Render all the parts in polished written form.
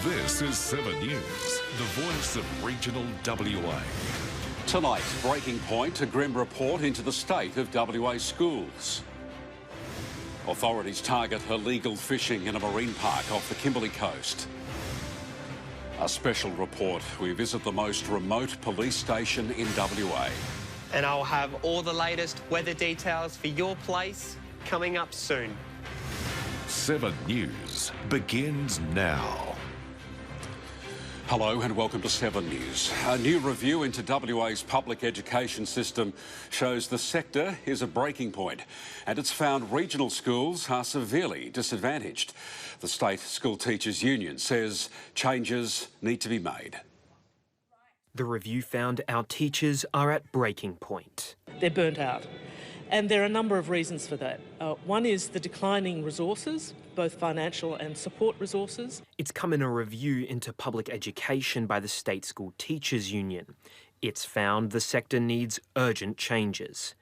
This is 7 News, the voice of regional WA. Tonight, Breaking Point, a grim report into the state of WA schools. Authorities target illegal fishing in a marine park off the Kimberley coast. A special report. We visit the most remote police station in WA. And I'll have all the latest weather details for your place coming up soon. 7 News begins now. Hello and welcome to 7 News. A new review into WA's public education system shows the sector is a breaking point, and it's found regional schools are severely disadvantaged. The State School Teachers Union says changes need to be made. The review found our teachers are at breaking point. They're burnt out. And there are a number of reasons for that. One is the declining resources, both financial and support resources. It's come in a review into public education by the State School Teachers Union. It's found the sector needs urgent changes.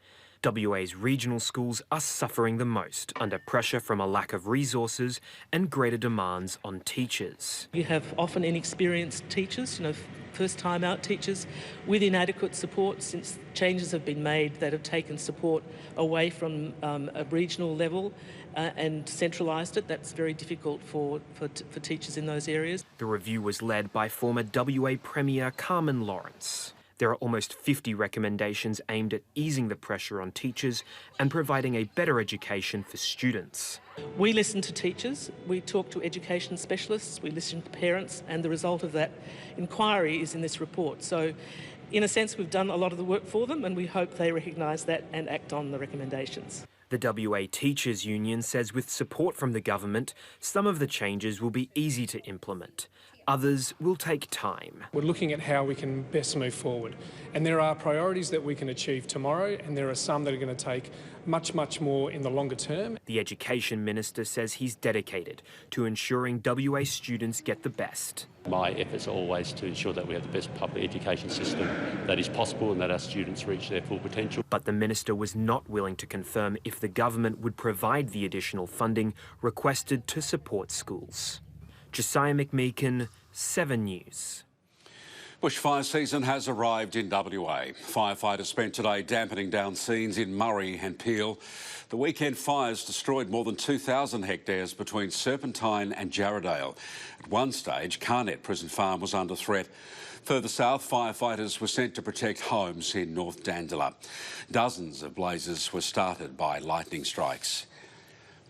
WA's regional schools are suffering the most under pressure from a lack of resources and greater demands on teachers. You have often inexperienced teachers, first-time out teachers with inadequate support since changes have been made that have taken support away from a regional level and centralised it. That's very difficult for teachers in those areas. The review was led by former WA Premier Carmen Lawrence. There are almost 50 recommendations aimed at easing the pressure on teachers and providing a better education for students. We listen to teachers, we talk to education specialists, we listen to parents, and the result of that inquiry is in this report. So, in a sense, we've done a lot of the work for them, and we hope they recognise that and act on the recommendations. The WA Teachers Union says with support from the government, some of the changes will be easy to implement. Others will take time. We're looking at how we can best move forward. And there are priorities that we can achieve tomorrow, and there are some that are going to take much more in the longer term. The Education Minister says he's dedicated to ensuring WA students get the best. My efforts are always to ensure that we have the best public education system that is possible and that our students reach their full potential. But the Minister was not willing to confirm if the government would provide the additional funding requested to support schools. Josiah McMeekin, 7 News. Bushfire season has arrived in WA. Firefighters spent today dampening down scenes in Murray and Peel. The weekend fires destroyed more than 2,000 hectares between Serpentine and Jarrahdale. At one stage, Carnet Prison Farm was under threat. Further south, firefighters were sent to protect homes in North Dandela. Dozens of blazes were started by lightning strikes.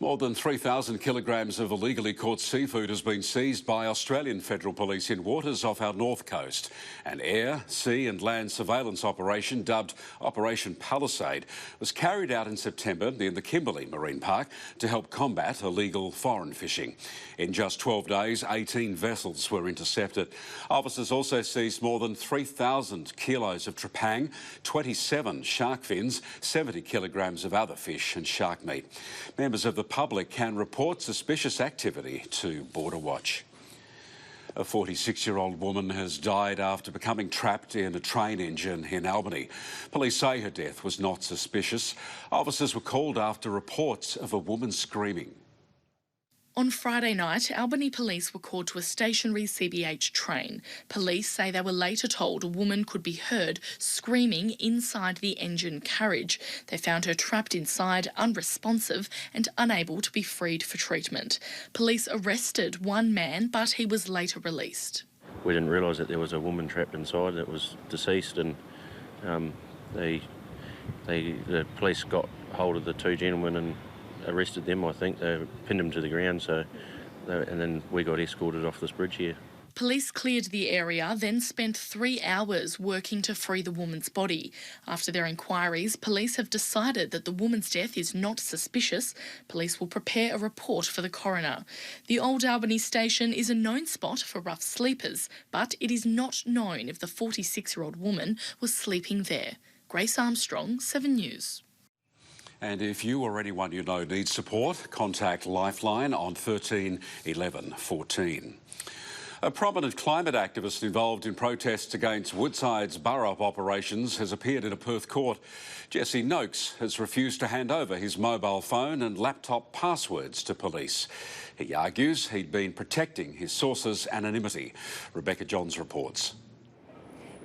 More than 3,000 kilograms of illegally caught seafood has been seized by Australian Federal Police in waters off our north coast. An air, sea and land surveillance operation dubbed Operation Palisade was carried out in September in the Kimberley Marine Park to help combat illegal foreign fishing. In just 12 days, 18 vessels were intercepted. Officers also seized more than 3,000 kilos of trepang, 27 shark fins, 70 kilograms of other fish and shark meat. Members of the public can report suspicious activity to Border Watch. A 46-year-old woman has died after becoming trapped in a train engine in Albany. Police say her death was not suspicious. Officers were called after reports of a woman screaming. On Friday night, Albany police were called to a stationary CBH train. Police say they were later told a woman could be heard screaming inside the engine carriage. They found her trapped inside, unresponsive and unable to be freed for treatment. Police arrested one man, but he was later released. We didn't realise that there was a woman trapped inside that was deceased, and the police got hold of the two gentlemen and arrested them. I think they pinned them to the ground, and then we got escorted off this bridge here. Police cleared the area, then spent 3 hours working to free the woman's body. After their inquiries, police have decided that the woman's death is not suspicious. Police will prepare a report for the coroner. The Old Albany station is a known spot for rough sleepers, but it is not known if the 46-year-old woman was sleeping there. Grace Armstrong, 7 News. And if you or anyone you know needs support, contact Lifeline on 13 11 14. A prominent climate activist involved in protests against Woodside's Burrup operations has appeared in a Perth court. Jesse Noakes has refused to hand over his mobile phone and laptop passwords to police. He argues he'd been protecting his sources' anonymity. Rebecca Johns reports.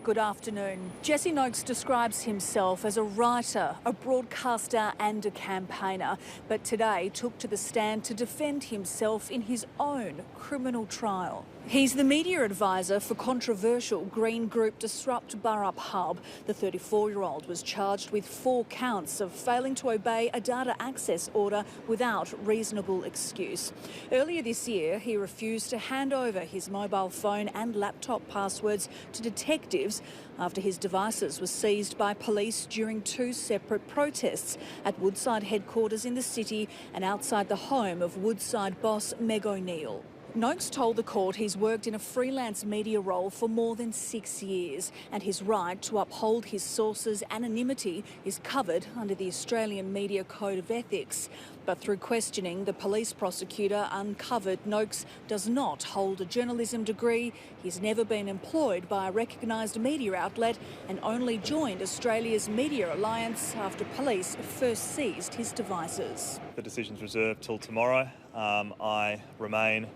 Good afternoon. Jesse Noakes describes himself as a writer, a broadcaster and a campaigner, but today took to the stand to defend himself in his own criminal trial. He's the media advisor for controversial Green Group Disrupt Burrup Hub. The 34-year-old was charged with 4 counts of failing to obey a data access order without reasonable excuse. Earlier this year, he refused to hand over his mobile phone and laptop passwords to detectives after his devices were seized by police during 2 separate protests at Woodside headquarters in the city and outside the home of Woodside boss Meg O'Neill. Noakes told the court he's worked in a freelance media role for more than 6 years and his right to uphold his sources' anonymity is covered under the Australian Media Code of Ethics. But through questioning, the police prosecutor uncovered Noakes does not hold a journalism degree, he's never been employed by a recognised media outlet and only joined Australia's Media Alliance after police first seized his devices. The decision's reserved till tomorrow. I remain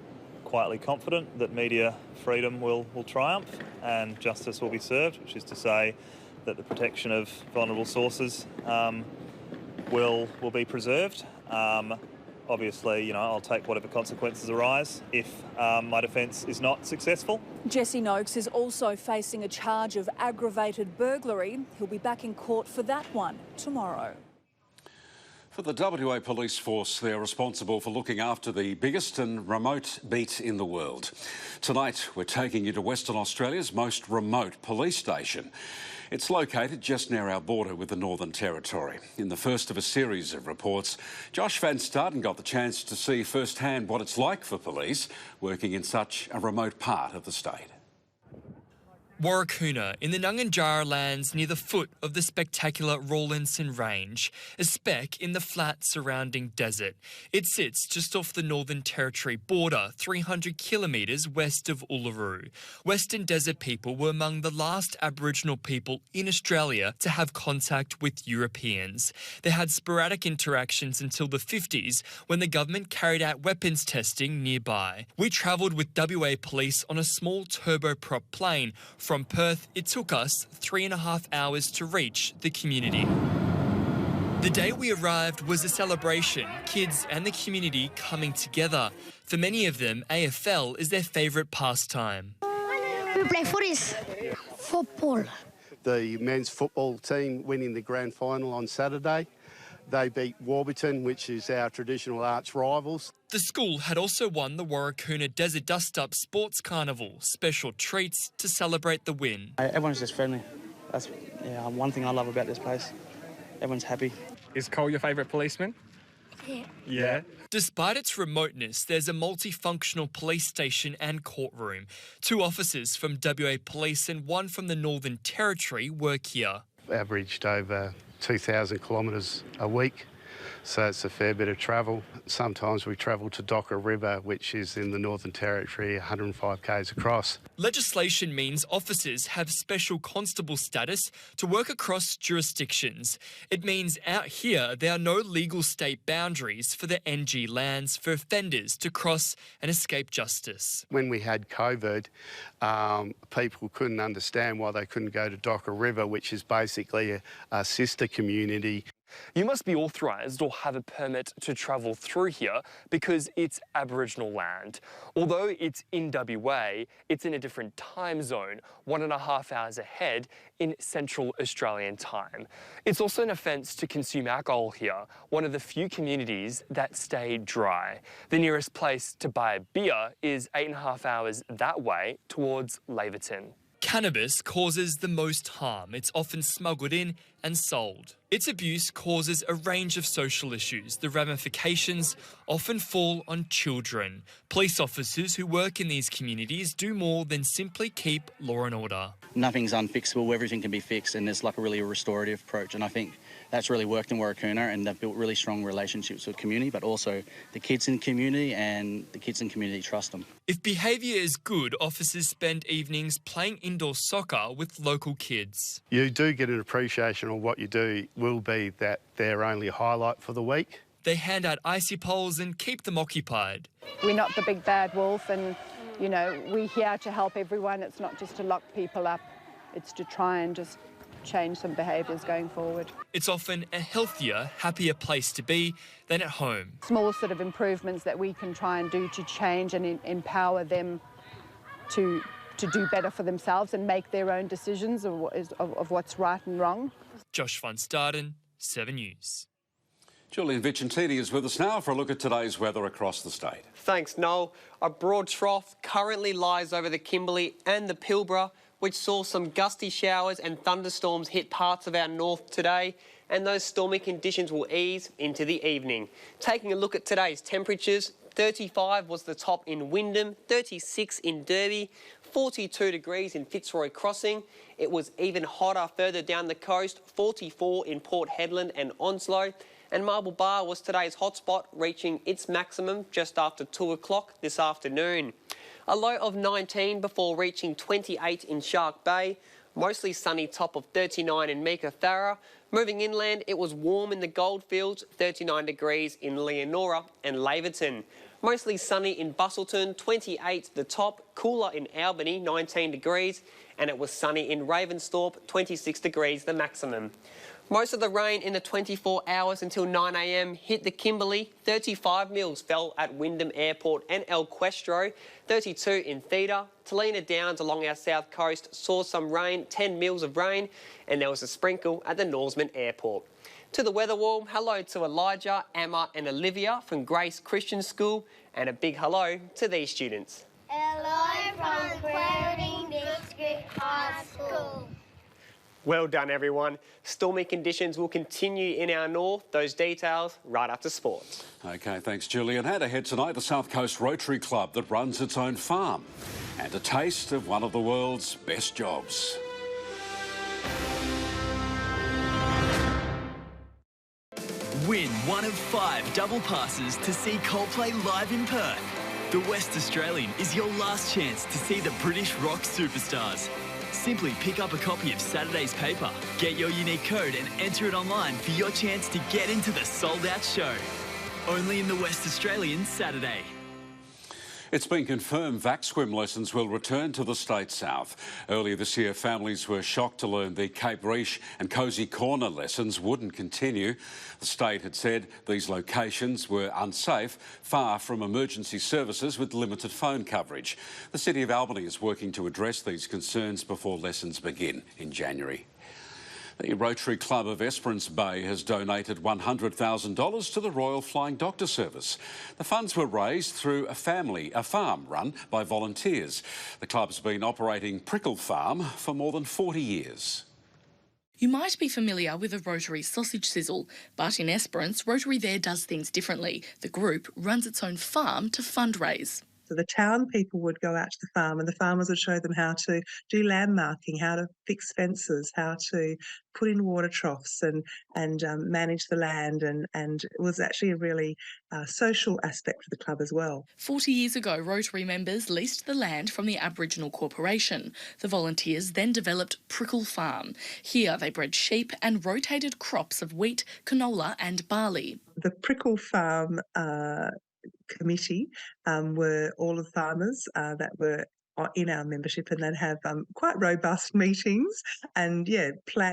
quietly confident that media freedom will triumph and justice will be served, which is to say that the protection of vulnerable sources will be preserved. Obviously, I'll take whatever consequences arise if my defence is not successful. Jesse Noakes is also facing a charge of aggravated burglary. He'll be back in court for that one tomorrow. For the WA Police Force, they're responsible for looking after the biggest and remote beat in the world. Tonight, we're taking you to Western Australia's most remote police station. It's located just near our border with the Northern Territory. In the first of a series of reports, Josh Van Staden got the chance to see firsthand what it's like for police working in such a remote part of the state. Warracoona in the Ngunjara lands near the foot of the spectacular Rawlinson Range, a speck in the flat surrounding desert. It sits just off the Northern Territory border, 300 kilometres west of Uluru. Western Desert people were among the last Aboriginal people in Australia to have contact with Europeans. They had sporadic interactions until the 50s when the government carried out weapons testing nearby. We travelled with WA Police on a small turboprop plane. From Perth, it took us 3.5 hours to reach the community. The day we arrived was a celebration, kids and the community coming together. For many of them, AFL is their favourite pastime. We play footies. Football. The men's football team winning the grand final on Saturday. They beat Warburton, which is our traditional arch rivals. The school had also won the Warracoona Desert Dust-Up Sports Carnival, special treats to celebrate the win. Everyone's just friendly. That's one thing I love about this place. Everyone's happy. Is Cole your favourite policeman? Yeah. Despite its remoteness, there's a multifunctional police station and courtroom. 2 officers from WA Police and 1 from the Northern Territory work here. Averaged over 2,000 kilometres a week, so it's a fair bit of travel. Sometimes we travel to Docker River, which is in the Northern Territory, 105 k's across. Legislation means officers have special constable status to work across jurisdictions. It means out here there are no legal state boundaries for the NG lands for offenders to cross and escape justice. When we had COVID, people couldn't understand why they couldn't go to Docker River, which is basically a sister community. You must be authorised or have a permit to travel through here because it's Aboriginal land. Although it's in WA, it's in a different time zone, 1.5 hours ahead in Central Australian time. It's also an offence to consume alcohol here, one of the few communities that stay dry. The nearest place to buy a beer is 8.5 hours that way towards Laverton. Cannabis causes the most harm. It's often smuggled in and sold. Its abuse causes a range of social issues. The ramifications often fall on children. Police officers who work in these communities do more than simply keep law and order. Nothing's unfixable, everything can be fixed, and there's like a really restorative approach, and I think that's really worked in Warracoona, and they've built really strong relationships with the community, but also the kids in the community, and the kids in the community trust them. If behaviour is good, officers spend evenings playing indoor soccer with local kids. You do get an appreciation of what you do will be that their only highlight for the week. They hand out icy poles and keep them occupied. We're not the big bad wolf, and, you know, we're here to help everyone. It's not just to lock people up, it's to try and just change some behaviours going forward. It's often a healthier, happier place to be than at home. Small sort of improvements that we can try and do to change and empower them to do better for themselves and make their own decisions of what's right and wrong. Josh van Staden, 7 News. Julian Vicentini is with us now for a look at today's weather across the state. Thanks, Noel. A broad trough currently lies over the Kimberley and the Pilbara, which saw some gusty showers and thunderstorms hit parts of our north today, and those stormy conditions will ease into the evening. Taking a look at today's temperatures, 35 was the top in Wyndham, 36 in Derby, 42 degrees in Fitzroy Crossing. It was even hotter further down the coast, 44 in Port Hedland and Onslow. And Marble Bar was today's hotspot, reaching its maximum just after 2 o'clock this afternoon. A low of 19 before reaching 28 in Shark Bay. Mostly sunny top of 39 in Meekatharra. Moving inland, it was warm in the Goldfields, 39 degrees in Leonora and Laverton. Mostly sunny in Busselton, 28 the top. Cooler in Albany, 19 degrees. And it was sunny in Ravensthorpe, 26 degrees the maximum. Most of the rain in the 24 hours until 9 a.m. hit the Kimberley. 35 mils fell at Wyndham Airport and El Questro. 32 in Theta. Talina Downs along our south coast saw some rain, 10 mils of rain, and there was a sprinkle at the Norseman Airport. To the weather wall, hello to Elijah, Emma and Olivia from Grace Christian School, and a big hello to these students. Hello from Clarendon District High School. Well done, everyone. Stormy conditions will continue in our north. Those details right after sports. OK, thanks, Julian. And ahead tonight, the South Coast Rotary Club that runs its own farm. And a taste of one of the world's best jobs. Win one of 5 double passes to see Coldplay live in Perth. The West Australian is your last chance to see the British rock superstars. Simply pick up a copy of Saturday's paper, get your unique code and enter it online for your chance to get into the sold-out show. Only in the West Australian Saturday. It's been confirmed VaxSwim lessons will return to the state south. Earlier this year, families were shocked to learn the Cape Riche and Cozy Corner lessons wouldn't continue. The state had said these locations were unsafe, far from emergency services with limited phone coverage. The City of Albany is working to address these concerns before lessons begin in January. The Rotary Club of Esperance Bay has donated $100,000 to the Royal Flying Doctor Service. The funds were raised through a farm run by volunteers. The club's been operating Prickle Farm for more than 40 years. You might be familiar with a Rotary sausage sizzle, but in Esperance, Rotary there does things differently. The group runs its own farm to fundraise. So the town people would go out to the farm and the farmers would show them how to do land marking, how to fix fences, how to put in water troughs and manage the land. And it was actually a really social aspect for the club as well. 40 years ago, Rotary members leased the land from the Aboriginal Corporation. The volunteers then developed Prickle Farm. Here they bred sheep and rotated crops of wheat, canola and barley. The Prickle Farm committee were all of the farmers that were in our membership, and they'd have quite robust meetings and,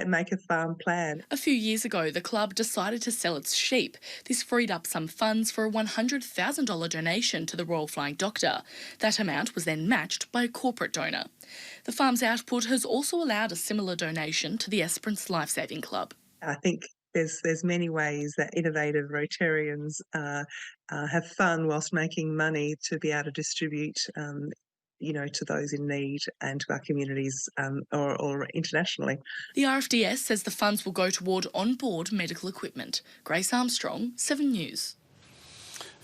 make a farm plan. A few years ago, the club decided to sell its sheep. This freed up some funds for a $100,000 donation to the Royal Flying Doctor. That amount was then matched by a corporate donor. The farm's output has also allowed a similar donation to the Esperance Lifesaving Club. I think there's many ways that innovative Rotarians have fun whilst making money to be able to distribute, to those in need and to our communities or internationally. The RFDS says the funds will go toward on-board medical equipment. Grace Armstrong, 7 News.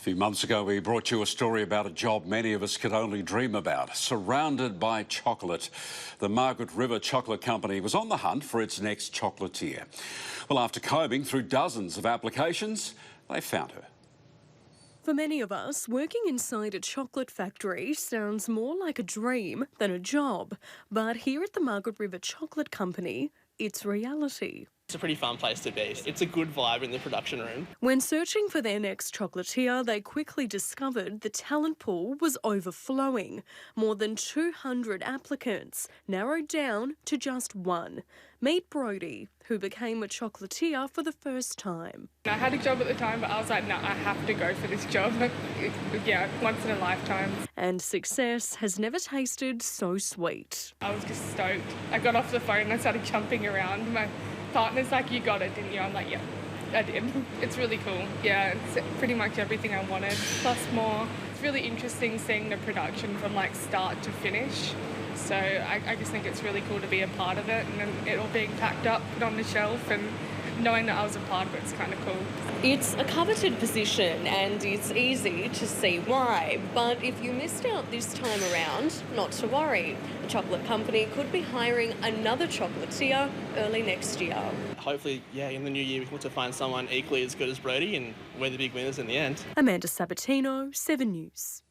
A few months ago, we brought you a story about a job many of us could only dream about, surrounded by chocolate. The Margaret River Chocolate Company was on the hunt for its next chocolatier. Well, after combing through dozens of applications, they found her. For many of us, working inside a chocolate factory sounds more like a dream than a job. But here at the Margaret River Chocolate Company, it's reality. It's a pretty fun place to be. It's a good vibe in the production room. When searching for their next chocolatier, they quickly discovered the talent pool was overflowing. More than 200 applicants, narrowed down to just one. Meet Brodie, who became a chocolatier for the first time. I had a job at the time, but I was like, no, I have to go for this job. Yeah, once in a lifetime. And success has never tasted so sweet. I was just stoked. I got off the phone and I started jumping around. My partner's like, you got it, didn't you? I'm like, yeah, I did. It's really cool. Yeah, it's pretty much everything I wanted, plus more. It's really interesting seeing the production from like start to finish. So I just think it's really cool to be a part of it, and then it all being packed up, put on the shelf, and knowing that I was a part of it's kind of cool. It's a coveted position and it's easy to see why, but if you missed out this time around, not to worry. The chocolate company could be hiring another chocolatier early next year. Hopefully, yeah, in the new year we can look to find someone equally as good as Brodie, and we're the big winners in the end. Amanda Sabatino, 7 News.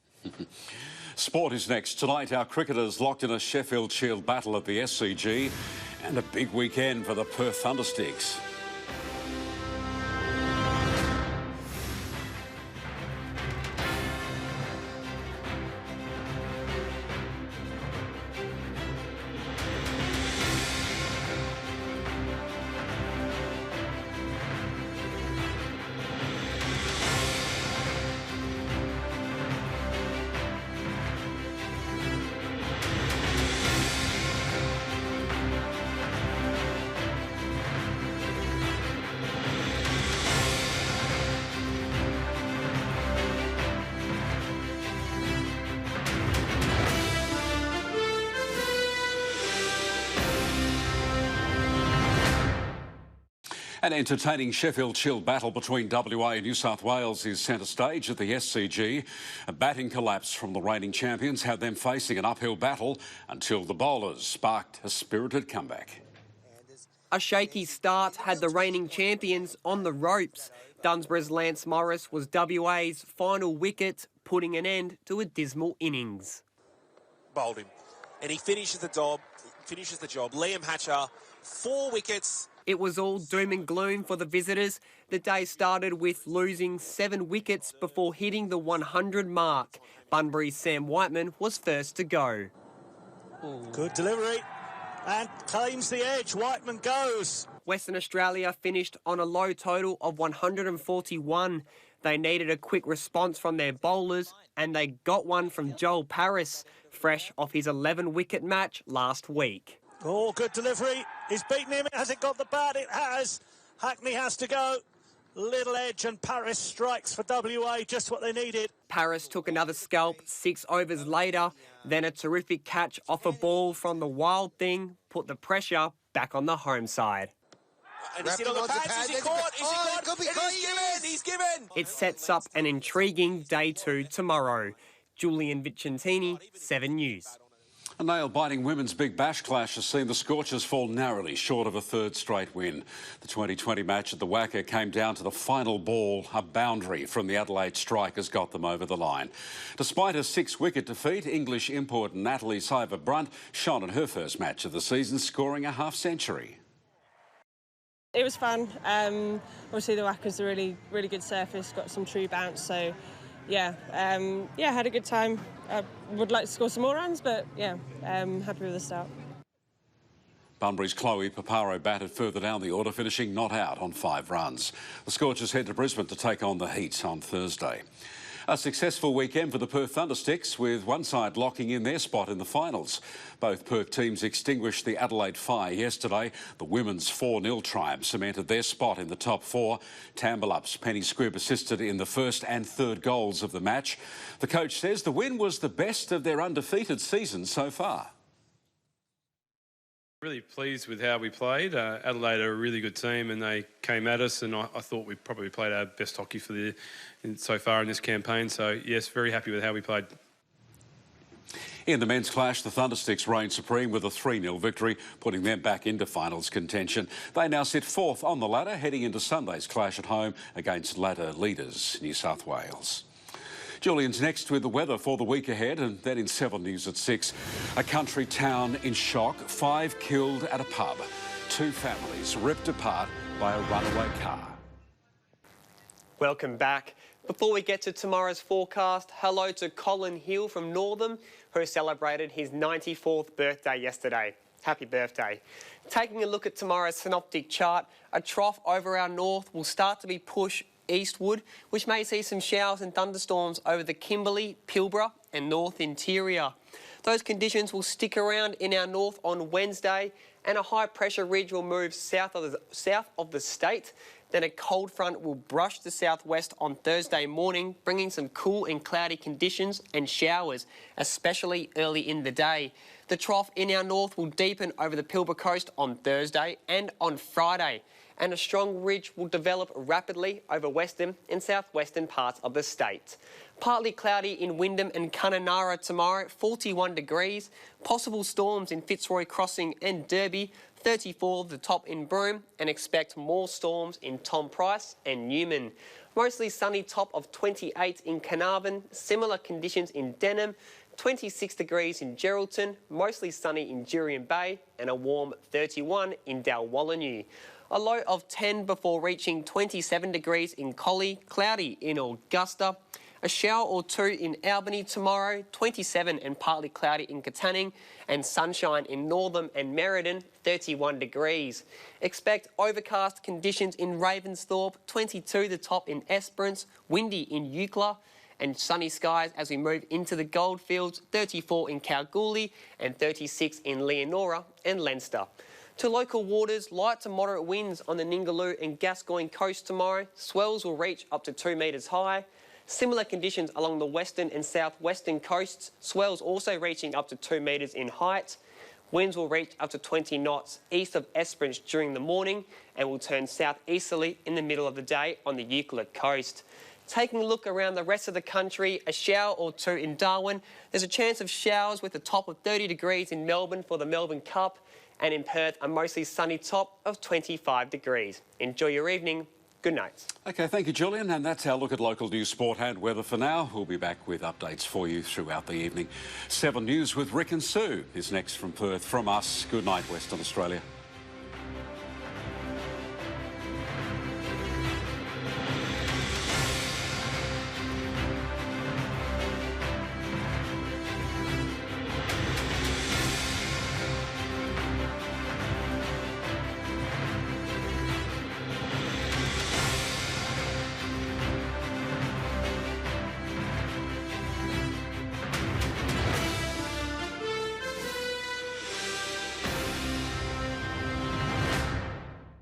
Sport is next. Tonight, our cricketers locked in a Sheffield Shield battle at the SCG, and a big weekend for the Perth Thundersticks. An entertaining Sheffield Shield battle between WA and New South Wales is centre stage at the SCG. A batting collapse from the reigning champions had them facing an uphill battle until the bowlers sparked a spirited comeback. A shaky start had the reigning champions on the ropes. Dunsborough's Lance Morris was WA's final wicket, putting an end to a dismal innings. Bowled him, and he finishes the job. Liam Hatcher, 4 wickets. It was all doom and gloom for the visitors. The day started with losing 7 wickets before hitting the 100 mark. Bunbury's Sam Whiteman was first to go. Good delivery, and claims the edge. Whiteman goes. Western Australia finished on a low total of 141. They needed a quick response from their bowlers, and they got one from Joel Paris, fresh off his 11-wicket match last week. Oh, good delivery. He's beaten him. Has it got the bat? It has. Hackney has to go. Little edge, and Paris strikes for WA, just what they needed. Paris took another scalp 6 overs later. Then a terrific catch off a ball from the Wild Thing put the pressure back on the home side. And he's on the pads. Is he caught? Is he caught? He's given. It sets up an intriguing day 2 tomorrow. Julian Vicentini, 7 News. A nail-biting women's Big Bash clash has seen the Scorchers fall narrowly short of a third straight win. The 2020 match at the WACA came down to the final ball. A boundary from the Adelaide strikers got them over the line. Despite a 6-wicket defeat, English import Natalie Cyber-Brunt shone in her first match of the season, scoring a half-century. It was fun. Obviously the WACA's a really good surface, got some true bounce, so yeah, had a good time. I would like to score some more runs, but yeah, happy with the start. Bunbury's Chloe Paparo batted further down the order, finishing not out on 5 runs. The Scorchers head to Brisbane to take on the Heat on Thursday. A successful weekend for the Perth Thundersticks, with one side locking in their spot in the finals. Both Perth teams extinguished the Adelaide Fire yesterday. The women's 4-0 triumph cemented their spot in the top 4. Tambellup's Penny Squibb assisted in the first and third goals of the match. The coach says the win was the best of their undefeated season so far. Really pleased with how we played. Adelaide are a really good team and they came at us, and I thought we probably played our best hockey so far in this campaign. So, yes, very happy with how we played. In the men's clash, the Thundersticks reigned supreme with a 3-0 victory, putting them back into finals contention. They now sit 4th on the ladder, heading into Sunday's clash at home against ladder leaders New South Wales. Julian's next with the weather for the week ahead, and then in 7 News at 6. A country town in shock, 5 killed at a pub. 2 families ripped apart by a runaway car. Welcome back. Before we get to tomorrow's forecast, hello to Colin Hill from Northam, who celebrated his 94th birthday yesterday. Happy birthday. Taking a look at tomorrow's synoptic chart, a trough over our north will start to be pushed eastward, which may see some showers and thunderstorms over the Kimberley, Pilbara and North Interior. Those conditions will stick around in our north on Wednesday, and a high pressure ridge will move south of the state. Then a cold front will brush the southwest on Thursday morning, bringing some cool and cloudy conditions and showers, especially early in the day. The trough in our north will deepen over the Pilbara coast on Thursday and on Friday, and a strong ridge will develop rapidly over western and southwestern parts of the state. Partly cloudy in Wyndham and Kununurra tomorrow, 41 degrees. Possible storms in Fitzroy Crossing and Derby, 34 the top in Broome, and expect more storms in Tom Price and Newman. Mostly sunny top of 28 in Carnarvon, similar conditions in Denham, 26 degrees in Geraldton, mostly sunny in Jurien Bay, and a warm 31 in Dalwallinu. A low of 10 before reaching 27 degrees in Collie, cloudy in Augusta. A shower or 2 in Albany tomorrow, 27 and partly cloudy in Katanning, and sunshine in Northam and Merredin, 31 degrees. Expect overcast conditions in Ravensthorpe, 22 the top in Esperance, windy in Eucla, and sunny skies as we move into the Goldfields, 34 in Kalgoorlie and 36 in Leonora and Leinster. To local waters, light to moderate winds on the Ningaloo and Gascoyne coast tomorrow. Swells will reach up to 2 metres high. Similar conditions along the western and southwestern coasts. Swells also reaching up to 2 metres in height. Winds will reach up to 20 knots east of Esperance during the morning and will turn southeasterly in the middle of the day on the Euclid coast. Taking a look around the rest of the country, a shower or 2 in Darwin. There's a chance of showers with a top of 30 degrees in Melbourne for the Melbourne Cup, and in Perth a mostly sunny top of 25 degrees. Enjoy your evening. Good night. OK, thank you, Julian. And that's our look at local news, sport and weather for now. We'll be back with updates for you throughout the evening. 7 News with Rick and Sue is next from Perth. From us, good night, Western Australia.